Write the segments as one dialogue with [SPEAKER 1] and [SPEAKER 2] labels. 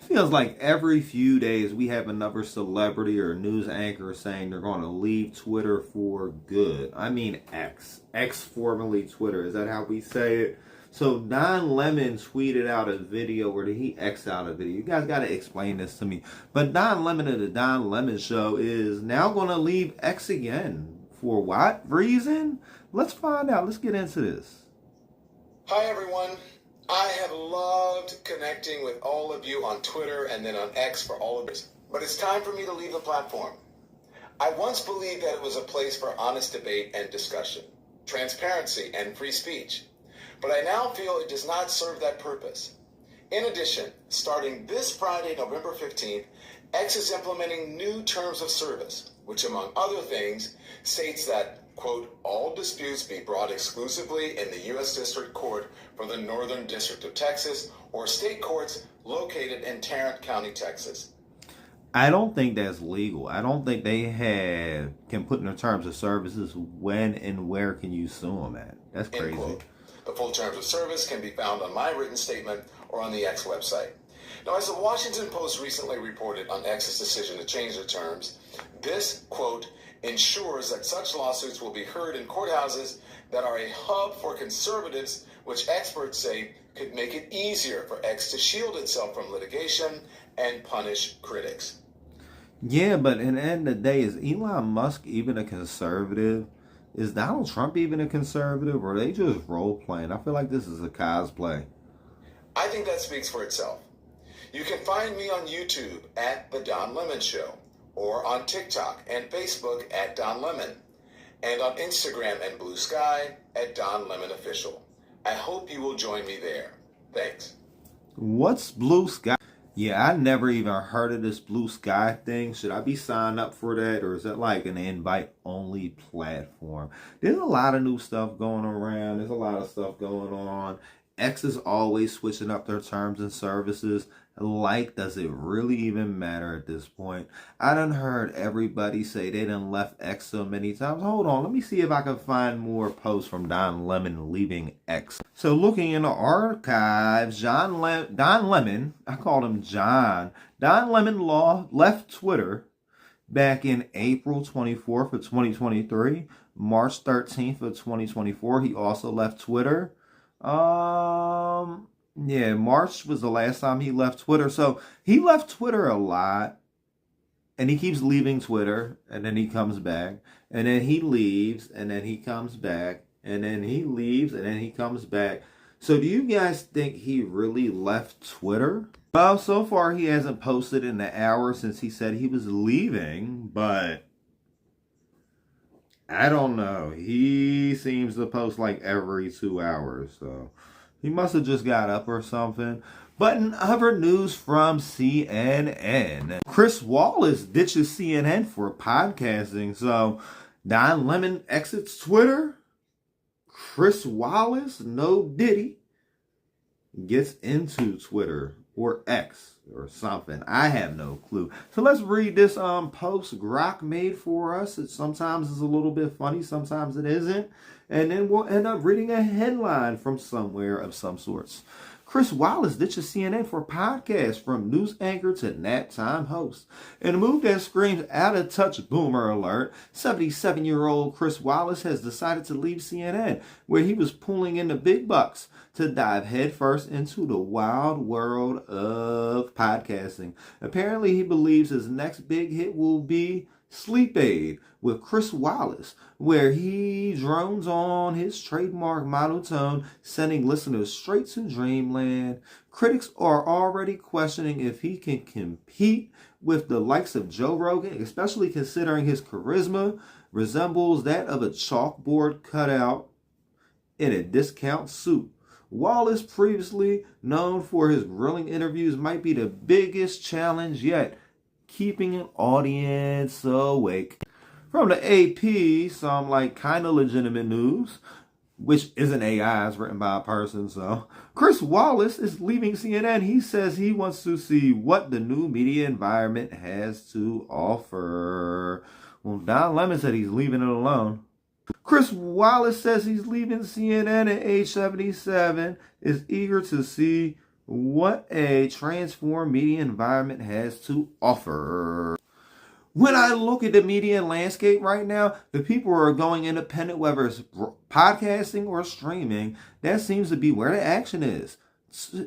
[SPEAKER 1] Feels like every few days we have another celebrity or news anchor saying they're going to leave Twitter for good. I mean X formerly Twitter. Is that how we say it? So Don Lemon tweeted out a video, or did he X out a video? You guys got to explain this to me. But Don Lemon of the Don Lemon Show is now going to leave X again. For what reason? Let's find out. Let's get into this.
[SPEAKER 2] Hi everyone. I have loved connecting with all of you on Twitter and then on X for all of this, but it's time for me to leave the platform. I once believed that it was a place for honest debate and discussion, transparency and free speech, but I now feel it does not serve that purpose. In addition, starting this Friday, November 15th, X is implementing new terms of service, which among other things states that, quote, all disputes be brought exclusively in the U.S. District Court for the Northern District of Texas or state courts located in Tarrant County, Texas.
[SPEAKER 1] I don't think that's legal. I don't think they can put in their terms of services when and where can you sue them at. That's crazy.
[SPEAKER 2] The full terms of service can be found on my written statement or on the X website. Now, as the Washington Post recently reported on X's decision to change the terms, this, quote, ensures that such lawsuits will be heard in courthouses that are a hub for conservatives, which experts say could make it easier for X to shield itself from litigation and punish critics.
[SPEAKER 1] Yeah, but in the end of the day, is Elon Musk even a conservative? Is Donald Trump even a conservative? Or are they just role playing? I feel like this is a cosplay.
[SPEAKER 2] I think that speaks for itself. You can find me on YouTube at The Don Lemon Show, or on TikTok and Facebook at Don Lemon, and on Instagram and Blue Sky at Don Lemon Official. I hope you will join me there. Thanks.
[SPEAKER 1] What's Blue Sky? Yeah, I never even heard of this Blue Sky thing. Should I be signed up for that, or is that like an invite-only platform? There's a lot of new stuff going around. There's a lot of stuff going on. X is always switching up their terms and services. Like, does it really even matter at this point? I done heard everybody say they done left X so many times. Hold on, let me see if I can find more posts from Don Lemon leaving X. So looking in the archives, Don Lemon, I called him John. Don Lemon left Twitter back in April 24th of 2023. March 13th of 2024, he also left Twitter. Yeah, March was the last time he left Twitter. So he left Twitter a lot, and he keeps leaving Twitter, and then he comes back, and then he leaves, and then he comes back, and then he leaves, and then he comes back. So do you guys think he really left Twitter? Well, so far he hasn't posted in the hour since he said he was leaving, but I don't know. He seems to post like every 2 hours, so he must have just got up or something. But in other news from CNN, Chris Wallace ditches CNN for podcasting. So Don Lemon exits Twitter. Chris Wallace, no Diddy, gets into Twitter or X or something. I have no clue. So let's read this post Grok made for us. It sometimes is a little bit funny, sometimes it isn't. And then we'll end up reading a headline from somewhere of some sorts. Chris Wallace ditches CNN for podcast, from news anchor to nap-time host. In a move that screams out-of-touch boomer alert, 77-year-old Chris Wallace has decided to leave CNN, where he was pulling in the big bucks, to dive headfirst into the wild world of podcasting. Apparently, he believes his next big hit will be Sleep Aid with Chris Wallace, where he drones on his trademark monotone, sending listeners straight to dreamland. Critics are already questioning if he can compete with the likes of Joe Rogan, especially considering his charisma resembles that of a chalkboard cutout in a discount suit. Wallace, previously known for his grilling interviews, might be the biggest challenge yet, keeping an audience awake. From the AP, some like kind of legitimate news, which isn't AI, it's written by a person. So Chris Wallace is leaving CNN. He says he wants to see what the new media environment has to offer. Well, Don Lemon said he's leaving it alone. Chris Wallace says he's leaving CNN at age 77, is eager to see what a transformed media environment has to offer. When I look at the media landscape right now, the people are going independent, whether it's podcasting or streaming. That seems to be where the action is.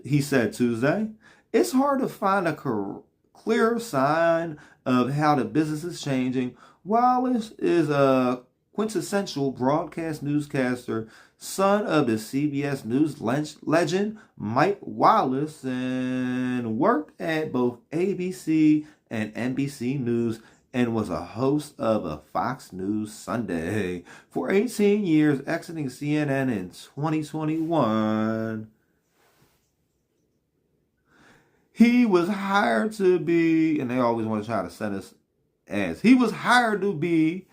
[SPEAKER 1] He said Tuesday. It's hard to find a clear sign of how the business is changing. Wallace is a quintessential broadcast newscaster, son of the CBS News legend Mike Wallace, and worked at both ABC and NBC News, and was a host of a Fox News Sunday for 18 years, exiting CNN in 2021. He was hired to be, and they always want to try to send us as, he was hired to be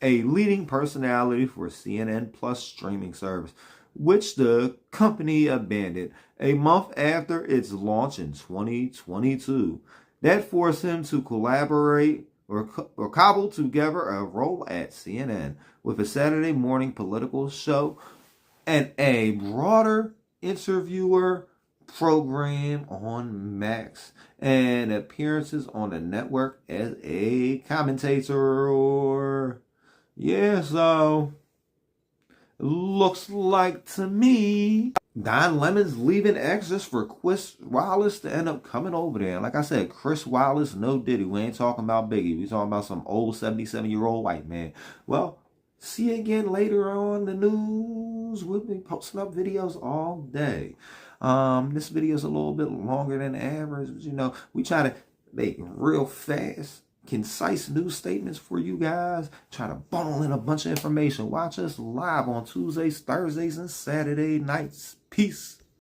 [SPEAKER 1] a leading personality for CNN Plus streaming service, which the company abandoned a month after its launch in 2022. That forced him to collaborate or cobble together a role at CNN with a Saturday morning political show and a broader interviewer program on Max, and appearances on the network as a commentator. Yeah, so looks like to me Don Lemon's leaving X just for Chris Wallace to end up coming over there. And like I said, Chris Wallace, no Diddy. We ain't talking about Biggie. We talking about some old 77-year-old white man. Well, see you again later on the news. We'll be posting up videos all day. This video is a little bit longer than average. You know, we try to make real fast, concise news statements for you guys. Try to bundle in a bunch of information. Watch us live on Tuesdays, Thursdays, and Saturday nights. Peace.